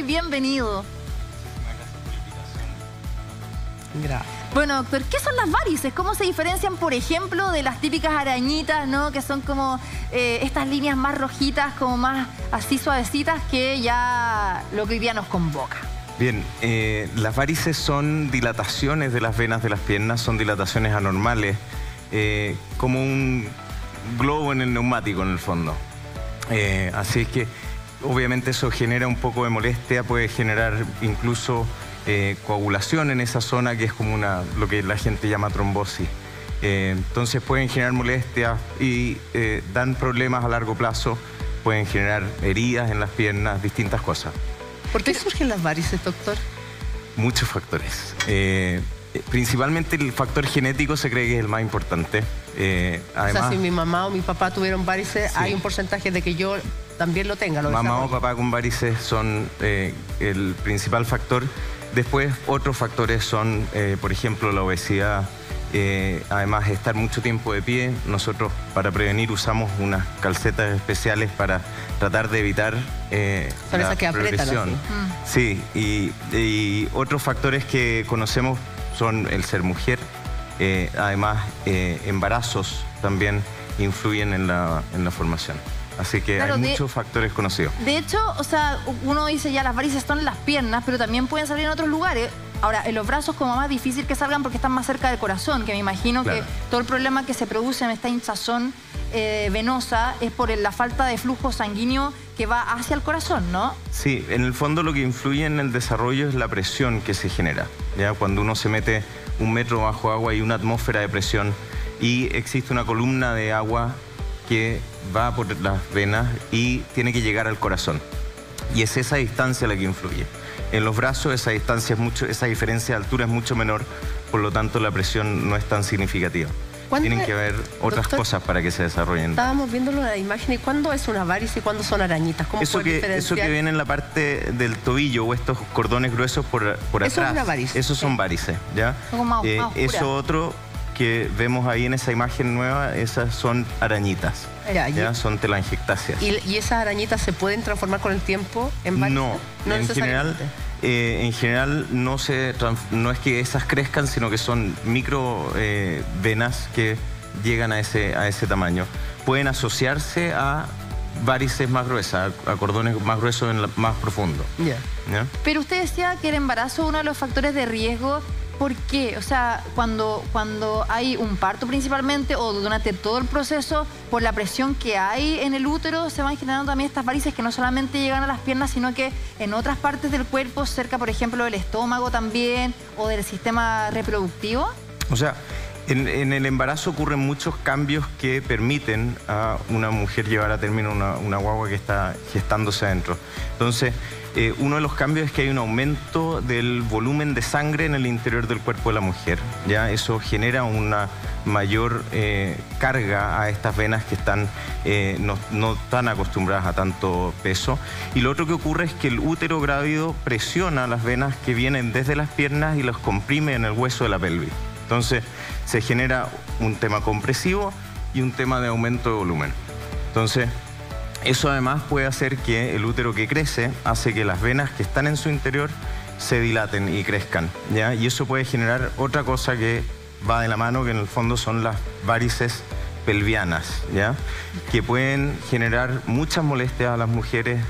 bienvenido. Gracias. Bueno, doctor, ¿qué son las varices? ¿Cómo se diferencian, por ejemplo, de las típicas arañitas, ¿no? Que son como estas líneas más rojitas, como más así suavecitas, que ya lo que hoy día nos convoca. Bien, las varices son dilataciones de las venas de las piernas, son dilataciones anormales, como un globo en el neumático en el fondo. Así es que obviamente eso genera un poco de molestia, puede generar incluso coagulación en esa zona, que es como lo que la gente llama trombosis. Entonces pueden generar molestias y dan problemas a largo plazo, pueden generar heridas en las piernas, distintas cosas. ¿Por qué surgen las varices, doctor? Muchos factores. Principalmente el factor genético se cree que es el más importante. Además, o sea, si mi mamá o mi papá tuvieron varices, sí, hay un porcentaje de que yo también lo tenga. Mamá o papá con varices son el principal factor. Después, otros factores son, por ejemplo, la obesidad. Además, estar mucho tiempo de pie. Nosotros, para prevenir, usamos unas calcetas especiales para tratar de evitar son esas que progresión. Sí, y otros factores que conocemos son el ser mujer. Además, embarazos también influyen en la formación. Así que claro, hay muchos factores conocidos. De hecho, o sea, uno dice ya las varices están en las piernas, pero también pueden salir en otros lugares. Ahora, en los brazos como más difícil que salgan porque están más cerca del corazón, que me imagino claro, que todo el problema que se produce en esta hinchazón venosa es por la falta de flujo sanguíneo que va hacia el corazón, ¿no? Sí, en el fondo lo que influye en el desarrollo es la presión que se genera. ¿Ya? Cuando uno se mete 1 metro bajo agua hay una atmósfera de presión y existe una columna de agua que va por las venas y tiene que llegar al corazón. Y es esa distancia la que influye. En los brazos esa diferencia de altura es mucho menor, por lo tanto la presión no es tan significativa. Tienen que haber otras cosas para que se desarrollen. Estábamos viéndolo en la imagen. ¿Y cuándo es una varice y cuándo son arañitas? ¿Cómo eso que viene en la parte del tobillo o estos cordones gruesos por atrás. Eso es una varice. Esos son varices, ¿ya? Eso otro que vemos ahí en esa imagen nueva, esas son arañitas. ¿Ya? Son telangiectasias. ¿Y esas arañitas se pueden transformar con el tiempo en varices? No, en general no es que esas crezcan, sino que son micro venas que llegan a ese tamaño. Pueden asociarse a varices más gruesas, a cordones más gruesos más profundos. ¿Ya? Pero usted decía que el embarazo es uno de los factores de riesgo. ¿Por qué? O sea, cuando hay un parto principalmente o durante todo el proceso, por la presión que hay en el útero, se van generando también estas varices que no solamente llegan a las piernas, sino que en otras partes del cuerpo, cerca, por ejemplo, del estómago también, o del sistema reproductivo. O sea, en el embarazo ocurren muchos cambios que permiten a una mujer llevar a término una guagua que está gestándose adentro. Entonces, uno de los cambios es que hay un aumento del volumen de sangre en el interior del cuerpo de la mujer. ¿Ya? Eso genera una mayor carga a estas venas que están no tan acostumbradas a tanto peso. Y lo otro que ocurre es que el útero grávido presiona las venas que vienen desde las piernas y las comprime en el hueso de la pelvis. Entonces se genera un tema compresivo y un tema de aumento de volumen. Entonces eso además puede hacer que el útero que crece hace que las venas que están en su interior se dilaten y crezcan, ¿ya? Y eso puede generar otra cosa que va de la mano, que en el fondo son las varices pelvianas, ¿ya? Que pueden generar muchas molestias a las mujeres.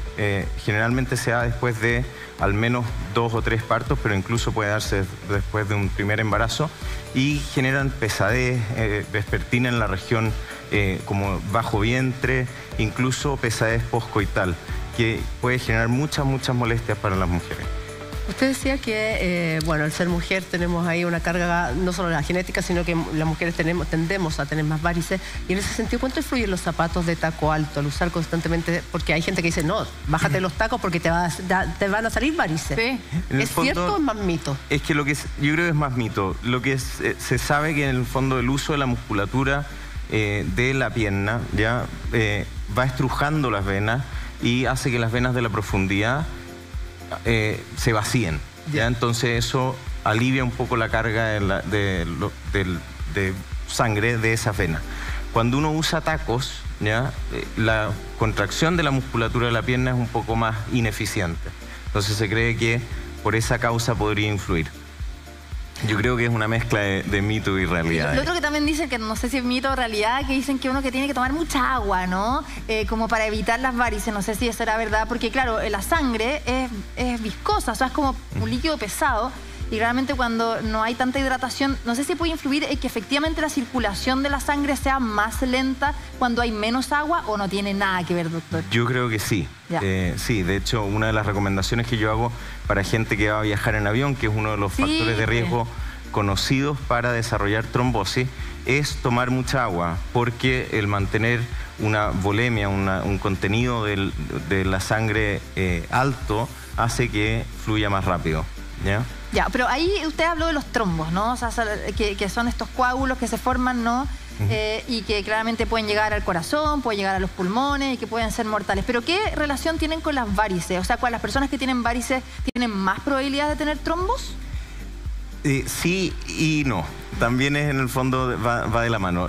Generalmente se da después de al menos 2 o 3 partos, pero incluso puede darse después de un primer embarazo, y generan pesadez vespertina en la región como bajo vientre, incluso pesadez poscoital, que puede generar muchas molestias para las mujeres. Usted decía que, bueno, al ser mujer tenemos ahí una carga, no solo la genética, sino que las mujeres tendemos a tener más varices. Y en ese sentido, ¿cuánto influyen los zapatos de taco alto al usar constantemente? Porque hay gente que dice, no, bájate los tacos porque te van a salir varices. Sí. ¿Es cierto o es más mito? Es que yo creo que es más mito. Lo que se sabe que en el fondo el uso de la musculatura de la pierna ya va estrujando las venas y hace que las venas de la profundidad se vacíen, ¿ya? Entonces eso alivia un poco la carga de sangre de esas venas. Cuando uno usa tacos, ¿ya? La contracción de la musculatura de la pierna es un poco más ineficiente. Entonces se cree que por esa causa podría influir. Yo creo que es una mezcla de mito y realidad. Lo otro que también dicen, que no sé si es mito o realidad, que dicen que uno que tiene que tomar mucha agua, ¿no? Como para evitar las varices. No sé si eso era verdad, porque claro, la sangre es viscosa, o sea, es como un líquido pesado. Y realmente cuando no hay tanta hidratación, no sé si puede influir en que efectivamente la circulación de la sangre sea más lenta cuando hay menos agua, o no tiene nada que ver, doctor. Yo creo que sí. Sí, de hecho, una de las recomendaciones que yo hago para gente que va a viajar en avión, que es uno de los factores de riesgo conocidos para desarrollar trombosis, es tomar mucha agua, porque el mantener una volemia, un contenido de la sangre alto, hace que fluya más rápido. ¿Ya? Ya, pero ahí usted habló de los trombos, ¿no? O sea, que son estos coágulos que se forman, ¿no? Y que claramente pueden llegar al corazón, pueden llegar a los pulmones y que pueden ser mortales. Pero ¿qué relación tienen con las varices? O sea, ¿las personas que tienen varices tienen más probabilidad de tener trombos? Sí y no. También es, en el fondo va de la mano.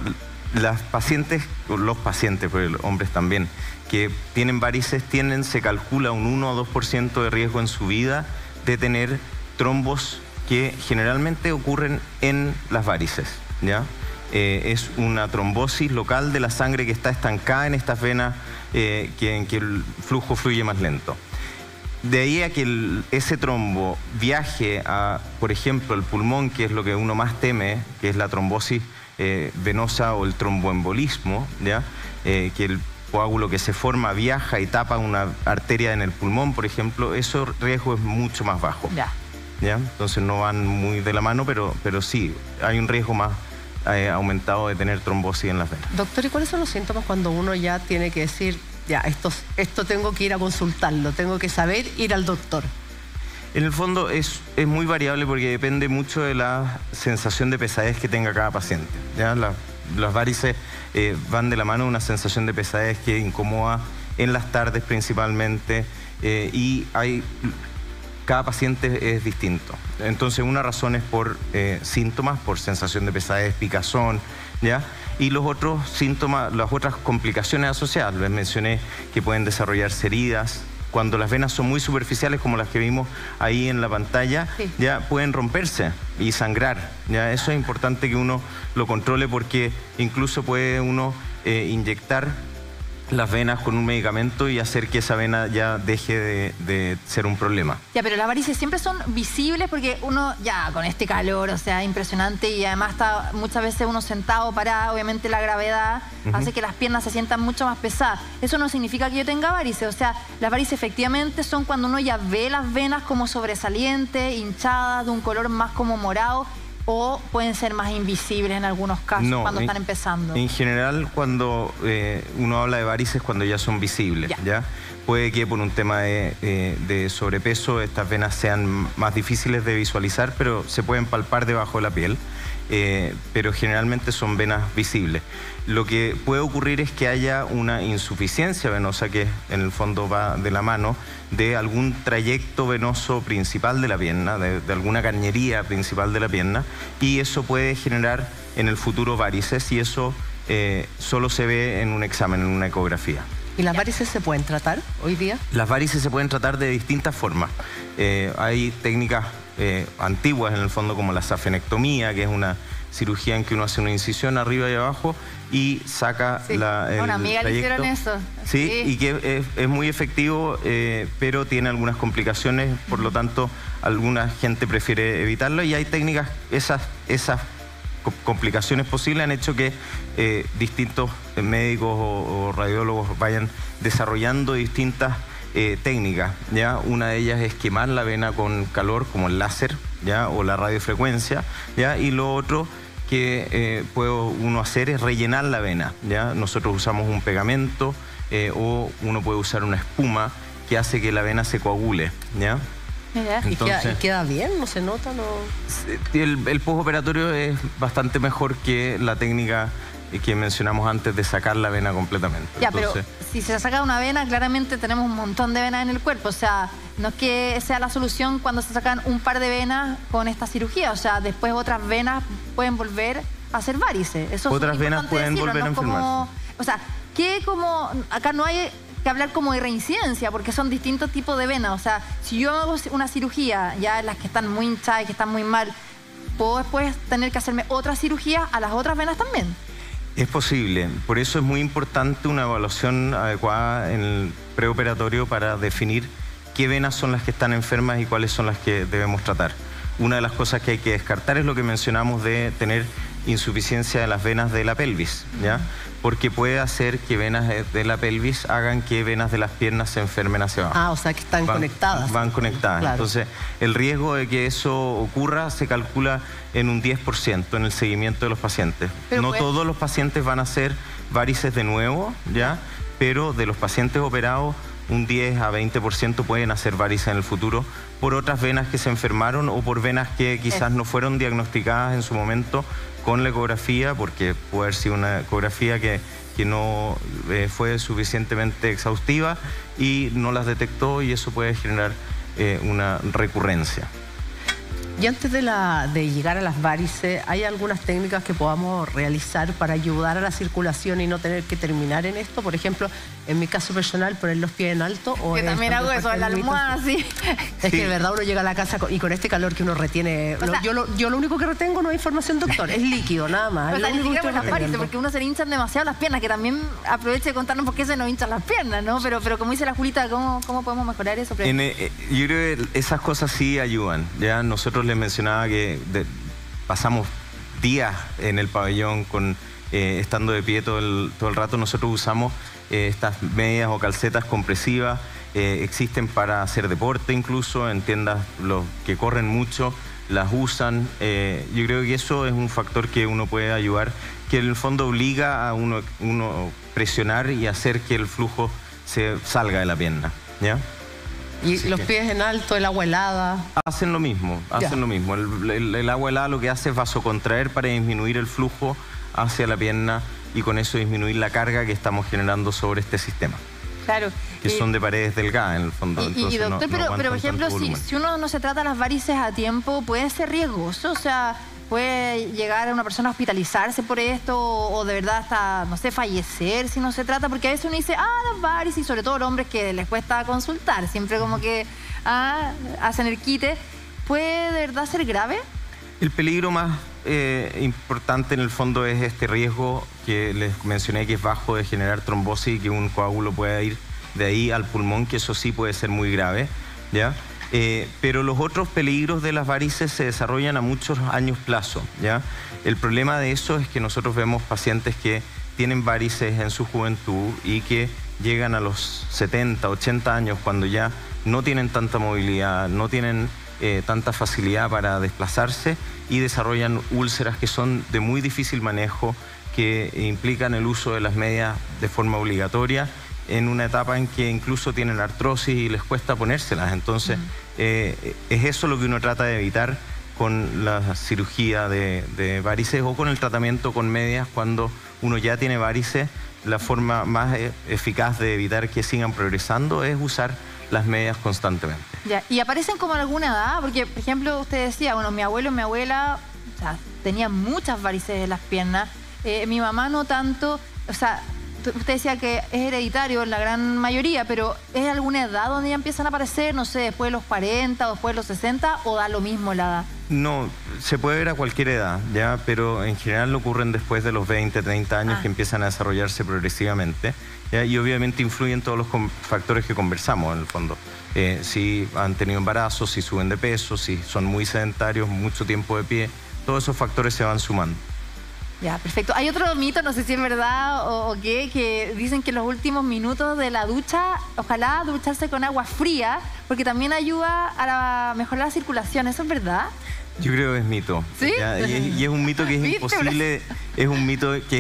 Las pacientes, los pacientes, pues hombres también, que tienen varices, se calcula un 1 o 2% de riesgo en su vida de tener trombos, que generalmente ocurren en las varices, ¿ya? Es una trombosis local de la sangre que está estancada en estas venas, en que el flujo fluye más lento. De ahí a que ese trombo viaje a, por ejemplo, el pulmón, que es lo que uno más teme, que es la trombosis venosa o el tromboembolismo, ¿ya? Que el coágulo que se forma viaja y tapa una arteria en el pulmón, por ejemplo, ese riesgo es mucho más bajo. ¿Ya? Entonces no van muy de la mano, pero sí, hay un riesgo más aumentado de tener trombosis en las venas. Doctor, ¿y cuáles son los síntomas cuando uno ya tiene que decir, ya, esto tengo que ir a consultarlo, tengo que saber ir al doctor? En el fondo es muy variable, porque depende mucho de la sensación de pesadez que tenga cada paciente, ¿ya? Las varices van de la mano de una sensación de pesadez que incomoda en las tardes principalmente, y cada paciente es distinto. Entonces una razón es por síntomas, por sensación de pesadez, picazón, ¿ya? Y los otros síntomas, las otras complicaciones asociadas. Les mencioné que pueden desarrollarse heridas. Cuando las venas son muy superficiales, como las que vimos ahí en la pantalla, ya pueden romperse y sangrar. ¿Ya? Eso es importante que uno lo controle, porque incluso puede uno inyectar las venas con un medicamento y hacer que esa vena ya deje de ser un problema. Ya, pero las varices siempre son visibles, porque uno ya con este calor, o sea, impresionante, y además está muchas veces uno sentado, parado, obviamente la gravedad hace que las piernas se sientan mucho más pesadas. Eso no significa que yo tenga varices, o sea, las varices efectivamente son cuando uno ya ve las venas como sobresalientes, hinchadas, de un color más como morado, o pueden ser más invisibles en algunos casos cuando están empezando. En general, cuando uno habla de varices, cuando ya son visibles, ¿ya? Puede que por un tema de sobrepeso estas venas sean más difíciles de visualizar, pero se pueden palpar debajo de la piel. Pero generalmente son venas visibles. Lo que puede ocurrir es que haya una insuficiencia venosa, que en el fondo va de la mano de algún trayecto venoso principal de la pierna, de alguna cañería principal de la pierna, y eso puede generar en el futuro varices, y eso solo se ve en un examen, en una ecografía. ¿Y las varices se pueden tratar hoy día? Las varices se pueden tratar de distintas formas. Hay técnicas antiguas, en el fondo, como la safenectomía, que es una cirugía en que uno hace una incisión arriba y abajo y saca a una amiga le hicieron eso. Sí, y que es muy efectivo, pero tiene algunas complicaciones, por lo tanto alguna gente prefiere evitarlo, y hay técnicas, esas complicaciones posibles han hecho que distintos médicos o radiólogos vayan desarrollando distintas técnicas, ¿ya? Una de ellas es quemar la vena con calor, como el láser, ¿ya? O la radiofrecuencia, ¿ya? Y lo otro que puede uno hacer es rellenar la vena, ¿ya? Nosotros usamos un pegamento, o uno puede usar una espuma que hace que la vena se coagule, ¿ya? Entonces, ¿Y queda bien? ¿No se nota? ¿No? El postoperatorio es bastante mejor que la técnica que mencionamos antes de sacar la vena completamente. Ya, entonces, pero si se saca una vena, claramente tenemos un montón de venas en el cuerpo. O sea, no es que sea la solución cuando se sacan un par de venas con esta cirugía. O sea, después otras venas pueden volver a ser varices. Eso otras venas pueden volver a enfermarse. O sea, acá no hay que hablar como de reincidencia, porque son distintos tipos de venas. O sea, si yo hago una cirugía, ya las que están muy hinchadas y que están muy mal, ¿puedo después tener que hacerme otra cirugía a las otras venas también? Es posible. Por eso es muy importante una evaluación adecuada en el preoperatorio para definir qué venas son las que están enfermas y cuáles son las que debemos tratar. Una de las cosas que hay que descartar es lo que mencionamos de tener insuficiencia de las venas de la pelvis, ¿ya? Porque puede hacer que venas de la pelvis hagan que venas de las piernas se enfermen hacia abajo. Ah, o sea que están conectadas. Van conectadas. Claro. Entonces, el riesgo de que eso ocurra se calcula en un 10% en el seguimiento de los pacientes. Pero no todos los pacientes van a hacer varices de nuevo, ¿ya? Pero de los pacientes operados, un 10 a 20% pueden hacer varices en el futuro por otras venas que se enfermaron o por venas que quizás no fueron diagnosticadas en su momento con la ecografía, porque puede haber sido una ecografía que no fue suficientemente exhaustiva y no las detectó, y eso puede generar una recurrencia. Y antes de llegar a las varices, ¿hay algunas técnicas que podamos realizar para ayudar a la circulación y no tener que terminar en esto? Por ejemplo, en mi caso personal, poner los pies en alto. Yo también hago eso, en la almohada, así. Es que de verdad uno llega a la casa y con este calor que uno retiene... O sea, yo lo único que retengo no es información, doctor, es líquido, nada más. O sea, ni siquiera por las varices, porque uno se le hinchan demasiado las piernas, que también aproveche de contarnos por qué se nos hinchan las piernas, ¿no? Pero como dice la Julita, ¿cómo podemos mejorar eso? Yo creo que esas cosas sí ayudan, ¿ya? Nosotros les mencionaba que pasamos días en el pabellón estando de pie todo el rato. Nosotros usamos estas medias o calcetas compresivas, existen para hacer deporte incluso, en tiendas los que corren mucho las usan. Yo creo que eso es un factor que uno puede ayudar, que en el fondo obliga a uno presionar y hacer que el flujo se salga de la pierna, ¿ya? Y los pies en alto, el agua helada. Hacen lo mismo, lo mismo. El agua helada lo que hace es vasocontraer para disminuir el flujo hacia la pierna y con eso disminuir la carga que estamos generando sobre este sistema. Claro. Que son de paredes delgadas en el fondo. Y doctor, pero por ejemplo, si uno no se trata las varices a tiempo, puede ser riesgoso, o sea, puede llegar a una persona a hospitalizarse por esto o de verdad hasta, no sé, fallecer si no se trata, porque a veces uno dice, las varices, y sobre todo los hombres que les cuesta consultar, siempre como que hacen el quite. ¿Puede de verdad ser grave? El peligro más importante en el fondo es este riesgo que les mencioné, que es bajo, de generar trombosis y que un coágulo pueda ir de ahí al pulmón, que eso sí puede ser muy grave, ¿ya? Pero los otros peligros de las varices se desarrollan a muchos años plazo, ¿ya? El problema de eso es que nosotros vemos pacientes que tienen varices en su juventud y que llegan a los 70, 80 años cuando ya no tienen tanta movilidad, no tienen tanta facilidad para desplazarse y desarrollan úlceras que son de muy difícil manejo, que implican el uso de las medias de forma obligatoria en una etapa en que incluso tienen artrosis y les cuesta ponérselas. Entonces, es eso lo que uno trata de evitar con la cirugía de varices o con el tratamiento con medias cuando uno ya tiene varices. La forma más eficaz de evitar que sigan progresando es usar las medias constantemente. Ya, ¿y aparecen como en alguna edad? Porque, por ejemplo, usted decía, bueno, mi abuelo y mi abuela, o sea, tenían muchas varices en las piernas, mi mamá no tanto, o sea, usted decía que es hereditario en la gran mayoría, pero ¿es alguna edad donde ya empiezan a aparecer, no sé, después de los 40 o después de los 60, o da lo mismo la edad? No, se puede ver a cualquier edad, ¿ya? Pero en general ocurren después de los 20, 30 años que empiezan a desarrollarse progresivamente, ¿ya? Y obviamente influyen todos los factores que conversamos en el fondo. Si han tenido embarazos, si suben de peso, si son muy sedentarios, mucho tiempo de pie, todos esos factores se van sumando. Ya, perfecto. Hay otro mito, no sé si es verdad o qué, que dicen que en los últimos minutos de la ducha, ojalá ducharse con agua fría, porque también ayuda a mejorar la circulación. ¿Eso es verdad? Yo creo que es mito. ¿Sí? Y es un mito que es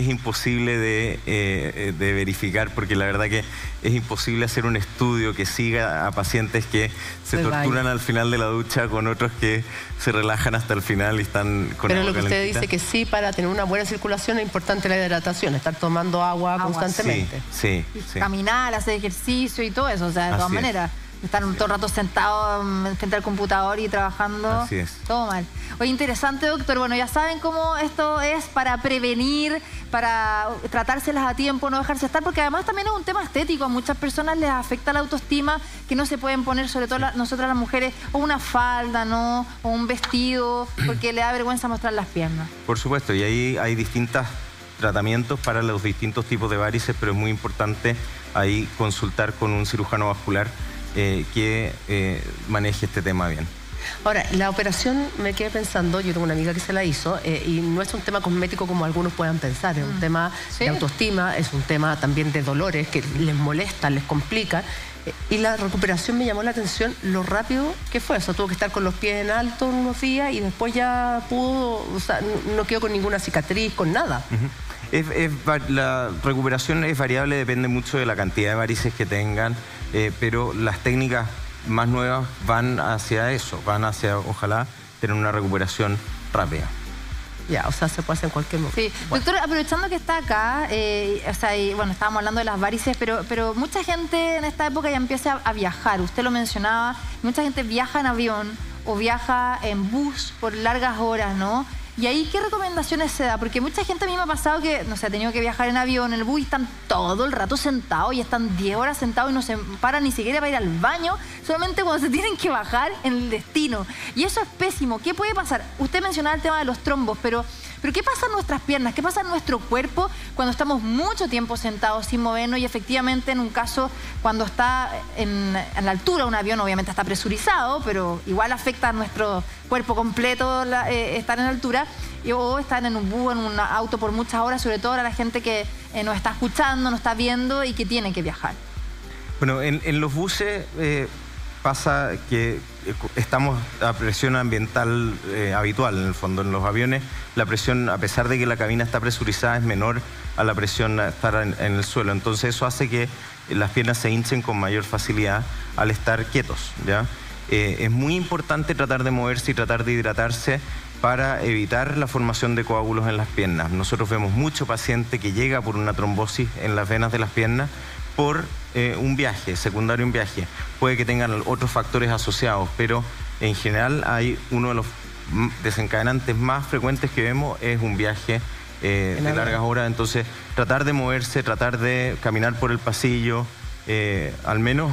imposible, de verificar, porque la verdad que es imposible hacer un estudio que siga a pacientes que se torturan al final de la ducha con otros que se relajan hasta el final y están con Pero agua lo que calentita. usted dice que sí, para tener una buena circulación es importante la hidratación, estar tomando agua constantemente. Sí. Caminar, hacer ejercicio y todo eso, o sea, de todas maneras. Están todo el rato sentados frente al computador y trabajando. Así es. Todo mal. Oye, interesante, doctor. Bueno, ya saben cómo esto es para prevenir, para tratárselas a tiempo, no dejarse estar, porque además también es un tema estético. A muchas personas les afecta la autoestima, que no se pueden poner, sobre todo nosotras las mujeres, o una falda, ¿no? O un vestido, porque le da vergüenza mostrar las piernas. Por supuesto, y ahí hay distintos tratamientos para los distintos tipos de varices, pero es muy importante ahí consultar con un cirujano vascular que maneje este tema bien. Ahora, la operación, me quedé pensando, yo tengo una amiga que se la hizo, y no es un tema cosmético como algunos puedan pensar, es un tema de autoestima, es un tema también de dolores que les molesta, les complica. Y la recuperación me llamó la atención lo rápido que fue. O sea, tuvo que estar con los pies en alto unos días y después ya pudo, o sea, no quedó con ninguna cicatriz, con nada. La recuperación es variable, depende mucho de la cantidad de varices que tengan, pero las técnicas más nuevas van hacia eso, van hacia, ojalá, tener una recuperación rápida. Ya, o sea, se puede hacer en cualquier momento. Sí. Bueno. Doctor, aprovechando que está acá, o sea, bueno, estábamos hablando de las varices, pero mucha gente en esta época ya empieza a viajar. Usted lo mencionaba, mucha gente viaja en avión o viaja en bus por largas horas, ¿no? Y ahí, ¿qué recomendaciones se da? Porque mucha gente a mí me ha pasado que, no sé, ha tenido que viajar en avión, en el bus, y están todo el rato sentados, y están 10 horas sentados y no se paran ni siquiera para ir al baño, solamente cuando se tienen que bajar en el destino. Y eso es pésimo. ¿Qué puede pasar? Usted mencionaba el tema de los trombos, pero ¿qué pasa en nuestras piernas? ¿Qué pasa en nuestro cuerpo cuando estamos mucho tiempo sentados sin movernos? Y efectivamente, en un caso, cuando está en la altura de un avión, obviamente está presurizado, pero igual afecta a nuestro cuerpo completo estar en altura, o estar en un bus, en un auto por muchas horas, sobre todo a la gente que nos está escuchando, nos está viendo y que tiene que viajar. Bueno, en los buses pasa que estamos a presión ambiental habitual, en el fondo. En los aviones la presión, a pesar de que la cabina está presurizada, es menor a la presión a estar en el suelo. Entonces eso hace que las piernas se hinchen con mayor facilidad al estar quietos, ¿ya? Es muy importante tratar de moverse y tratar de hidratarse para evitar la formación de coágulos en las piernas. Nosotros vemos mucho paciente que llega por una trombosis en las venas de las piernas por un viaje, secundario a un viaje. Puede que tengan otros factores asociados, pero en general hay uno de los desencadenantes más frecuentes que vemos es un viaje de largas horas. Entonces, tratar de moverse, tratar de caminar por el pasillo, al menos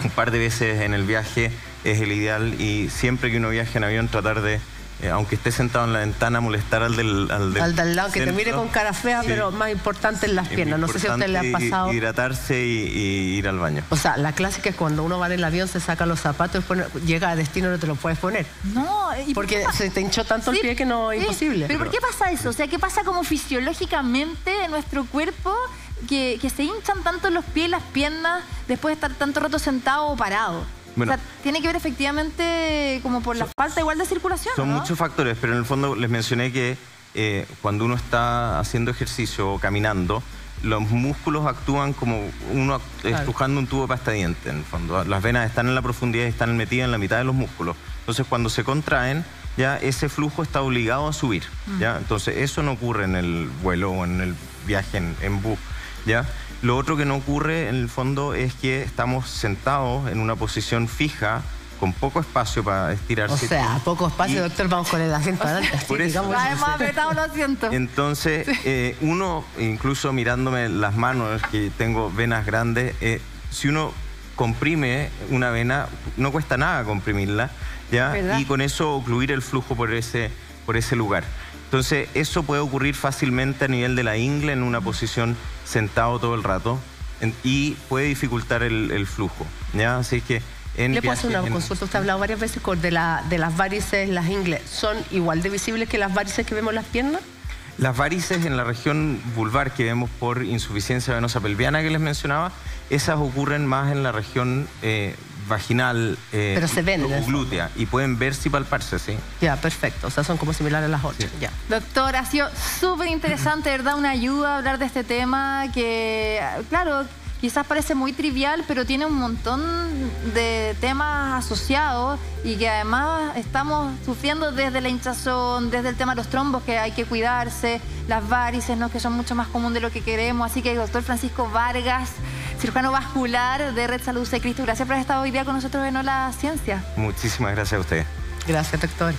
un par de veces en el viaje es el ideal, y siempre que uno viaje en avión tratar de, aunque esté sentado en la ventana, molestar al del lado, que te mire con cara fea, sí. Pero más importante en las piernas. No sé si a usted le ha pasado. Hidratarse y ir al baño. O sea, la clásica es cuando uno va en el avión, se saca los zapatos, después llega a destino y no te los puedes poner. No, porque se te hinchó tanto el pie que no es imposible. Pero ¿por qué pasa eso? O sea, ¿qué pasa como fisiológicamente en nuestro cuerpo que se hinchan tanto los pies y las piernas después de estar tanto rato sentado o parado? Bueno, o sea, tiene que ver efectivamente como por la falta igual de circulación, son, ¿no? Muchos factores, pero en el fondo les mencioné que cuando uno está haciendo ejercicio o caminando, los músculos actúan como uno estrujando un tubo de pasta de diente, en el fondo. Las venas están en la profundidad y están metidas en la mitad de los músculos. Entonces, cuando se contraen, ya ese flujo está obligado a subir, ¿ya? Entonces, eso no ocurre en el vuelo o en el viaje en bus, ¿ya? Lo otro que no ocurre en el fondo es que estamos sentados en una posición fija, con poco espacio para estirarse. O sea, poco espacio, doctor, vamos con el asiento adelante. Por eso. Hemos apretado los asientos. Entonces, uno, incluso mirándome las manos, que tengo venas grandes, si uno comprime una vena, no cuesta nada comprimirla, ¿ya? ¿Verdad? Y con eso ocluir el flujo por ese lugar. Entonces, eso puede ocurrir fácilmente a nivel de la ingle, en una posición sentado todo el rato, y puede dificultar el flujo, ¿ya? Así que ¿le puedo hacer una consulta? Usted ha hablado varias veces de las varices, las ingles. ¿Son igual de visibles que las varices que vemos en las piernas? Las varices en la región vulvar que vemos por insuficiencia venosa pelviana que les mencionaba, esas ocurren más en la región vaginal, pero se ven, o glútea, y pueden verse y palparse, ¿sí? Ya, perfecto. O sea, son como similares a las otras. Sí. Ya. Doctor, ha sido súper interesante, ¿verdad? Una ayuda a hablar de este tema que, claro, quizás parece muy trivial, pero tiene un montón de temas asociados y que además estamos sufriendo desde la hinchazón, desde el tema de los trombos, que hay que cuidarse, las varices, ¿no? Que son mucho más comunes de lo que queremos. Así que, doctor Francisco Vargas, cirujano vascular de Red Salud C. Cristo. Gracias por haber estado hoy día con nosotros en Hola Ciencia. Muchísimas gracias a ustedes. Gracias, doctor.